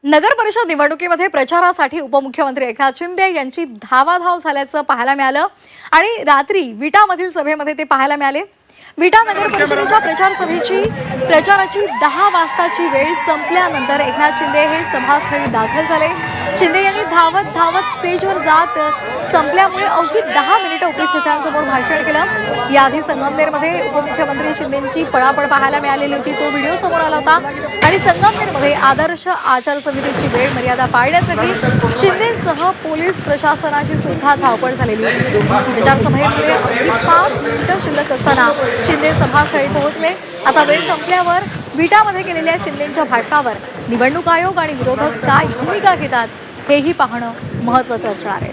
नगर परिषद निवडणुकीमध्ये प्रचारासाठी उपमुख्यमंत्री एकनाथ शिंदे यांची धावाधाव झाल्याचं पाहायला मिळालं आणि रात्री विटामधील सभेमध्ये ते पाहायला मिळाले। विटा नगर परिषदेच्या प्रचार सभेची प्रचाराची 10 वाजताची वेळ संपल्यानंतर एकनाथ शिंदे हे सभास्थळी दाखल झाले। शिंदे यांनी धावत स्टेजवर जात संपल्यामुळे अवघी 10 मिनिटं उपस्थितांसमोर भाषण केलं। याआधी संगमनेरमध्ये उपमुख्यमंत्री शिंदेंची पळापळ पाहायला मिळालेली होती, तो व्हिडिओ समोर आला होता आणि संगमनेरमध्ये आदर्श आचारसंहितेची वेळ मर्यादा पाळण्यासाठी शिंदेंसह पोलीस प्रशासनाची सुद्धा धावपळ झालेली होती। प्रचार सभेमध्ये अवघी 5 मिनिटं शिल्लक असताना शिंदे सभास्थळी पोहोचले। आता वेळ संपल्यावर विटामध्ये केलेल्या शिंदेंच्या भाषणावर निवडणूक आयोग आणि विरोधक काय भूमिका घेतात हेही पाहणं महत्त्वाचं असणार आहे।